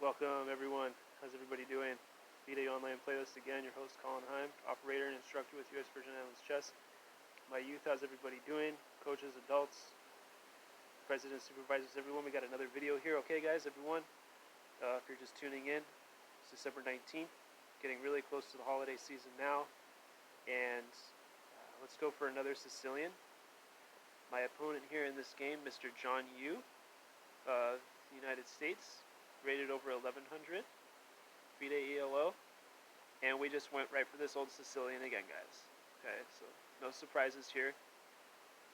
Welcome everyone. How's everybody doing? B-Day Online Playlist again, your host Colin Heim, operator and instructor with U.S. Virgin Islands Chess. My youth, how's everybody doing? Coaches, adults, presidents, supervisors, everyone. We got another video here. Okay guys, everyone, if you're just tuning in, it's December 19th, getting really close to the holiday season now. And let's go for another Sicilian. My opponent here in this game, Mr. John Yu, of the United States, rated over 1100, B-Day ELO, and we just went right for this old Sicilian again, guys. Okay, so no surprises here.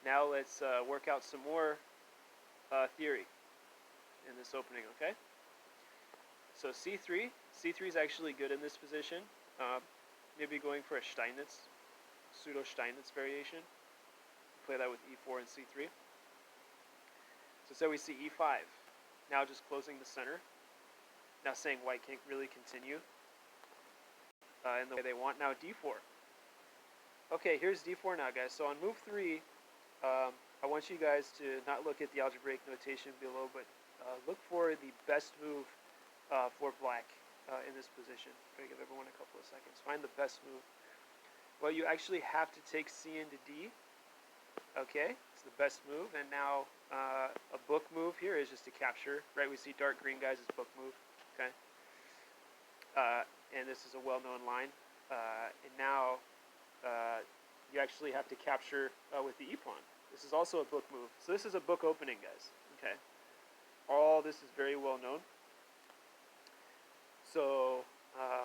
Now let's work out some more theory in this opening, okay? So C3 is actually good in this position. Maybe going for a Steinitz, pseudo-Steinitz variation. Play that with E4 and C3. So we see E5. Now just closing the center. Now saying white can't really continue in the way they want. Now D4. Okay, here's D4 now, guys. So on move 3, I want you guys to not look at the algebraic notation below, but look for the best move for black in this position. I'm going to give everyone a couple of seconds. Find the best move. Well, you actually have to take C into D. Okay, it's the best move. And now a book move here is just to capture. Right, we see dark green, guys, is book move. Okay, and this is a well-known line. And now you actually have to capture with the E-pawn. This is also a book move. So this is a book opening, guys. Okay, all this is very well known. So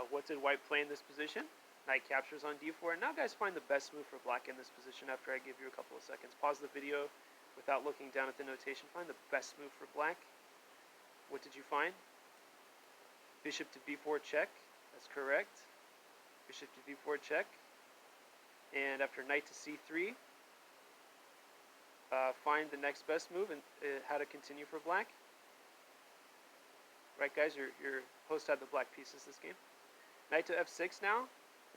what did white play in this position? Knight captures on D4. And now, guys, find the best move for black in this position after I give you a couple of seconds. Pause the video without looking down at the notation. Find the best move for black. What did you find? Bishop to B4 check. That's correct. Bishop to B4 check. And after knight to C3, find the next best move and how to continue for black. Right, guys, your host had the black pieces this game. Knight to F6 now,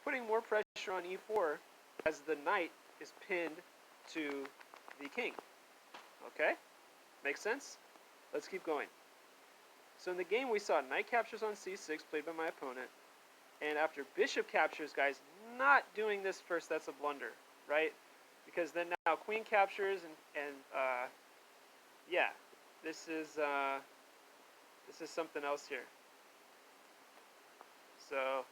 putting more pressure on E4 as the knight is pinned to the king. Okay, makes sense? Let's keep going. So in the game we saw knight captures on C6 played by my opponent, and after bishop captures, guys, not doing this first, that's a blunder, right? Because then now queen captures and yeah, this is something else here. So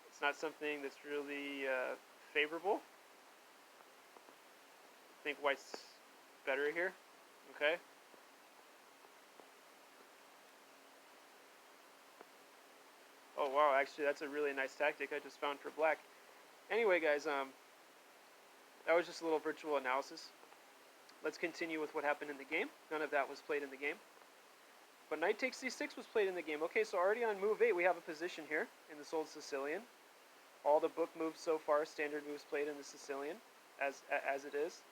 it's not something that's really favorable. I think white's better here. Okay. Oh wow, actually that's a really nice tactic I just found for black. Anyway, guys, that was just a little virtual analysis. Let's continue with what happened in the game. None of that was played in the game. But knight takes C6 was played in the game. Okay, so already on move 8 we have a position here in this old Sicilian. All the book moves so far, standard moves played in the Sicilian, as it is.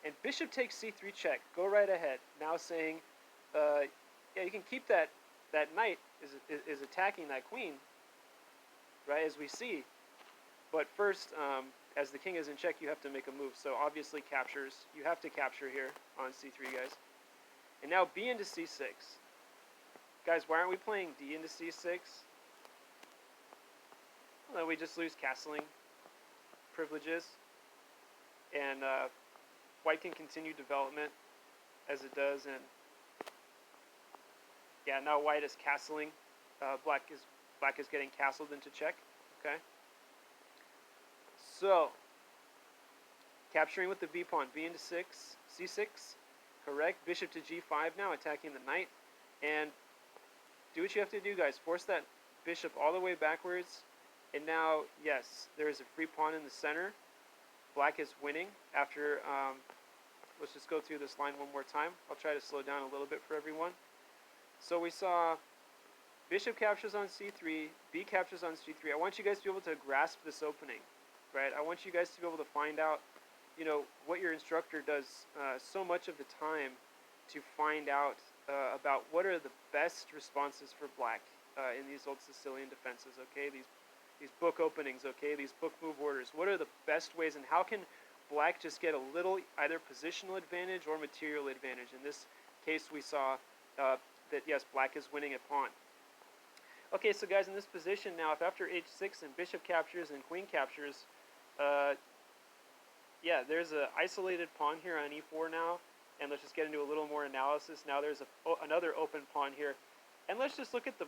And bishop takes C3 check. Go right ahead. Now saying, yeah, you can keep that knight is attacking that queen, right, as we see. But first, as the king is in check, you have to make a move. So obviously captures. You have to capture here on C3, guys. And now B into C6. Guys, why aren't we playing D into C6? Well, we just lose castling privileges. And white can continue development as it does. And yeah, now white is castling. Black is getting castled into check. Okay. So capturing with the B pawn, B into C6. Correct. Bishop to G5 now, attacking the knight. And do what you have to do, guys. Force that bishop all the way backwards. And now, yes, there is a free pawn in the center. Black is winning after, let's just go through this line one more time. I'll try to slow down a little bit for everyone. So we saw bishop captures on C3, B captures on C3. I want you guys to be able to grasp this opening, right? I want you guys to be able to find out, you know, what your instructor does so much of the time to find out about what are the best responses for black in these old Sicilian defenses, okay? These book openings, okay? These book move orders. What are the best ways, and how can black just get a little either positional advantage or material advantage? In this case, we saw that yes, black is winning a pawn. Okay, so guys, in this position now, if after h6 and bishop captures and queen captures, yeah, there's an isolated pawn here on e4 now, and let's just get into a little more analysis. Now there's another open pawn here, and let's just look at the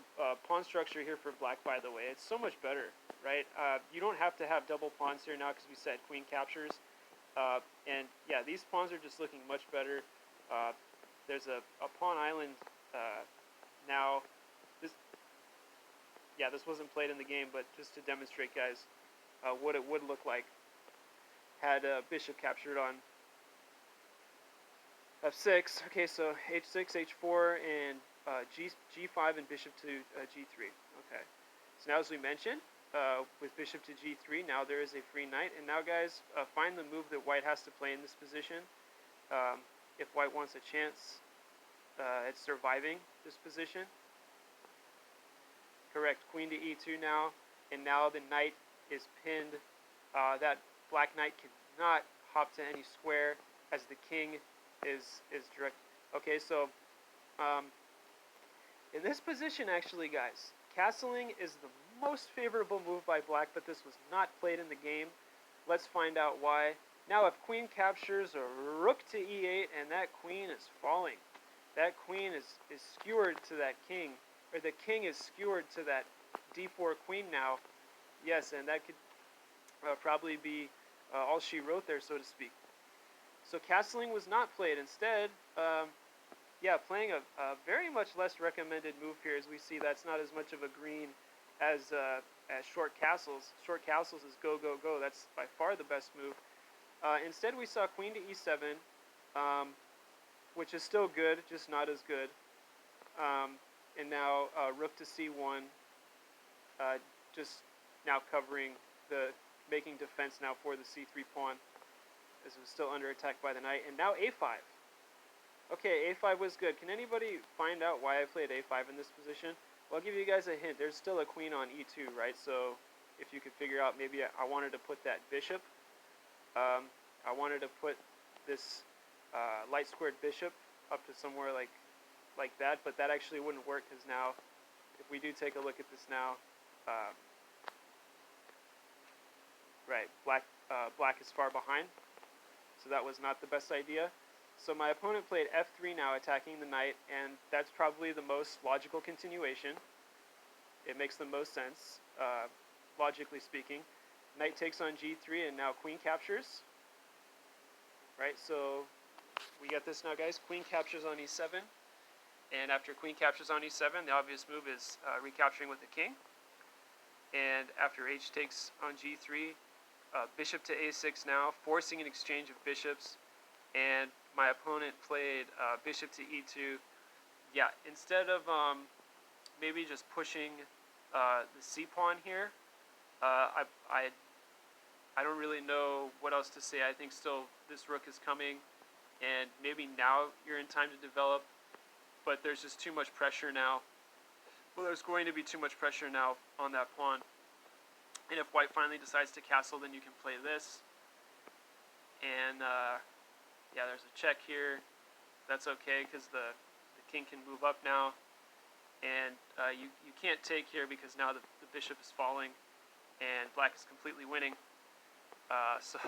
pawn structure here for black, by the way. It's so much better, right? You don't have to have double pawns here now because we said queen captures, and yeah, these pawns are just looking much better. There's a pawn island now. This wasn't played in the game, but just to demonstrate, guys, what it would look like had bishop captured on f6. Okay, so h6, h4, and g5 and bishop to g3. Okay, so now as we mentioned, with bishop to g3, now there is a free knight. And now, guys, find the move that white has to play in this position. If white wants a chance at surviving this position. Correct, queen to e2 now, and now the knight is pinned. That black knight cannot hop to any square as the king is direct. Okay, so in this position, actually, guys, castling is the most favorable move by black, but this was not played in the game. Let's find out why. Now, if queen captures a rook to e8, and that queen is falling, that queen is skewered to that king, or the king is skewered to that d4 queen now. Yes, and that could probably be all she wrote there, so to speak. So castling was not played. Instead, playing a very much less recommended move here. As we see, that's not as much of a green as short castles. Short castles is go, go, go. That's by far the best move. Instead, we saw queen to e7, which is still good, just not as good. And now rook to c1, just now covering making defense now for the c3 pawn, as it was still under attack by the knight. And now a5. Okay, a5 was good. Can anybody find out why I played a5 in this position? Well, I'll give you guys a hint. There's still a queen on e2, right? So if you could figure out, maybe I wanted to put that bishop. I wanted to put this light squared bishop up to somewhere like that, but that actually wouldn't work, because now, if we do take a look at this now, right, black is far behind, so that was not the best idea. So my opponent played f3 now, attacking the knight, and that's probably the most logical continuation. It makes the most sense, logically speaking. Knight takes on g3, and now queen captures. Right, so we get this now, guys. Queen captures on e7. And after queen captures on e7, the obvious move is recapturing with the king. And after h takes on g3, bishop to a6 now, forcing an exchange of bishops. And my opponent played bishop to e2. Yeah, instead of maybe just pushing the c pawn here, I don't really know what else to say. I think still this rook is coming, and maybe now you're in time to develop, but there's just too much pressure now. Well, there's going to be too much pressure now on that pawn. And if white finally decides to castle, then you can play this. And yeah, there's a check here. That's okay, because the king can move up now. And you can't take here because now the bishop is falling, and black is completely winning. So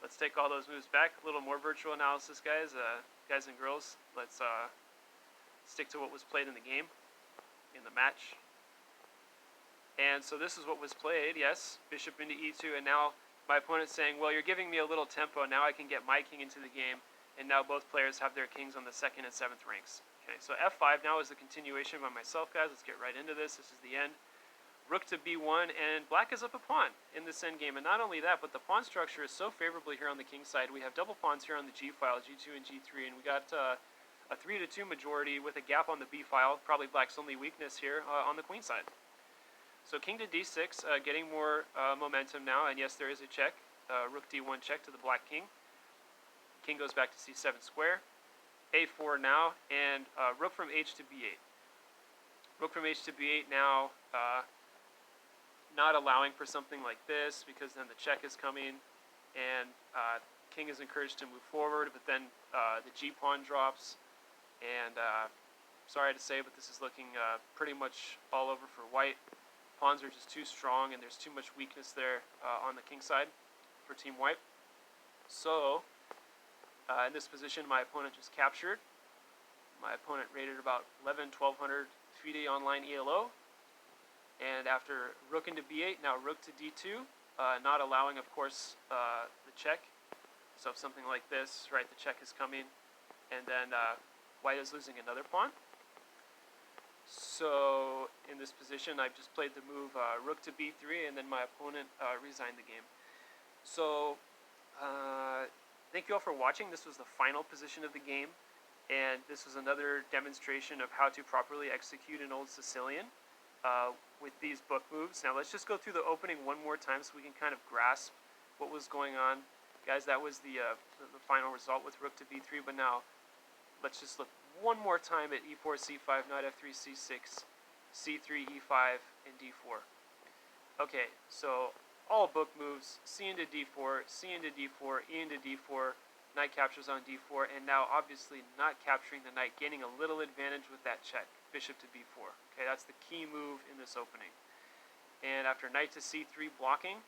let's take all those moves back. A little more virtual analysis, guys. Guys and girls, let's stick to what was played in the game, in the match. And so this is what was played, yes, bishop into e2, and now my opponent's saying, well, you're giving me a little tempo, now I can get my king into the game, and now both players have their kings on the 2nd and 7th ranks. Okay, so f5 now is the continuation by myself, guys. Let's get right into this. This is the end. Rook to b1, and black is up a pawn in this endgame. And not only that, but the pawn structure is so favorably here on the king side. We have double pawns here on the g file, g2 and g3, and we got a 3-2 majority with a gap on the b file, probably black's only weakness here on the queen side. So king to d6, getting more momentum now, and yes, there is a check. Rook d1 check to the black king. King goes back to c7 square. a4 now, and rook from h to b8. Rook from h to b8 now, not allowing for something like this, because then the check is coming, and king is encouraged to move forward, but then the g pawn drops, and sorry to say, but this is looking pretty much all over for white. Pawns are just too strong, and there's too much weakness there on the king side for team white. So, in this position, my opponent just captured. My opponent rated about 1,200 FIDE online ELO. And after rook into b8, now rook to d2, not allowing, of course, the check. So if something like this, right, the check is coming, and then white is losing another pawn. So in this position, I've just played the move rook to b3, and then my opponent resigned the game. So thank you all for watching. This was the final position of the game, and this was another demonstration of how to properly execute an old Sicilian with these book moves. Now let's just go through the opening one more time so we can kind of grasp what was going on. Guys, that was the final result with rook to b3, but now let's just look one more time at e4, c5, knight f3, c6, c3, e5, and d4. Okay, so all book moves, c into d4, c into d4, e into d4, knight captures on d4, and now obviously not capturing the knight, gaining a little advantage with that check, bishop to b4. Okay, that's the key move in this opening. And after knight to c3 blocking,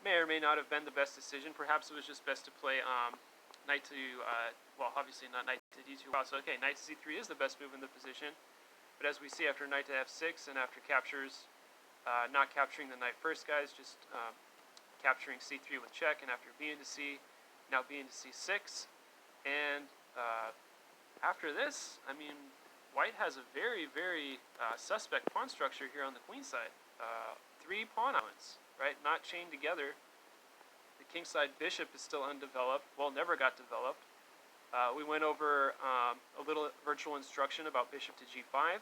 may or may not have been the best decision. Perhaps it was just best to play knight to, well, obviously not knight to d2. Wow, so okay, knight to c3 is the best move in the position. But as we see after knight to f6 and after captures, not capturing the knight first, guys, just capturing c3 with check, and after b into c, now b into c6. And after this, I mean, white has a very, very suspect pawn structure here on the queen side. 3 pawn islands, right, not chained together. The kingside bishop is still undeveloped, well, never got developed. We went over a little virtual instruction about bishop to g5.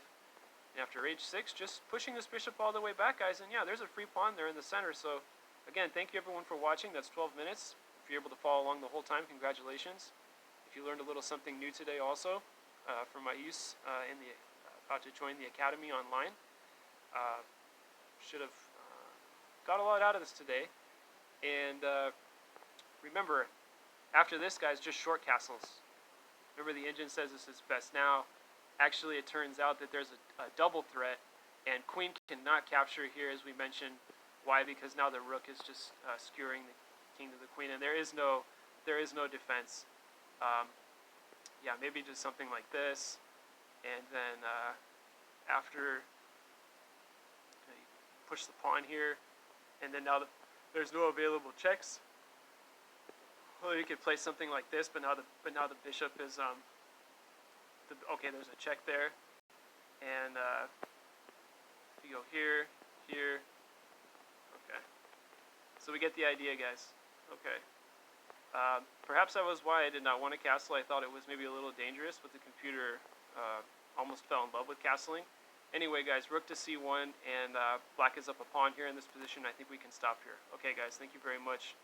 And after h6, just pushing this bishop all the way back, guys. And yeah, there's a free pawn there in the center. So again, thank you everyone for watching. That's 12 minutes. If you're able to follow along the whole time, congratulations. If you learned a little something new today also, from my use in the about to join the academy online, should have got a lot out of this today. And remember, after this, guys, just short castles. Remember, the engine says this is best. Now, actually, it turns out that there's a double threat, and queen cannot capture here, as we mentioned. Why? Because now the rook is just skewering the king to the queen, and there is no defense. Yeah, maybe just something like this, and then after push the pawn here, and then now there's no available checks. Well, you could play something like this, but now the bishop is okay. There's a check there, and you go here, here. Okay, so we get the idea, guys. Okay. Perhaps that was why I did not want to castle. I thought it was maybe a little dangerous, but the computer almost fell in love with castling. Anyway, guys, rook to c1, and black is up a pawn here in this position. I think we can stop here. Okay, guys, thank you very much.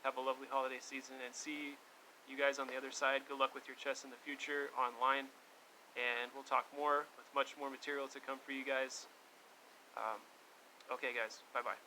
Have a lovely holiday season, and see you guys on the other side. Good luck with your chess in the future online, and we'll talk more with much more material to come for you guys. Okay, guys, bye-bye.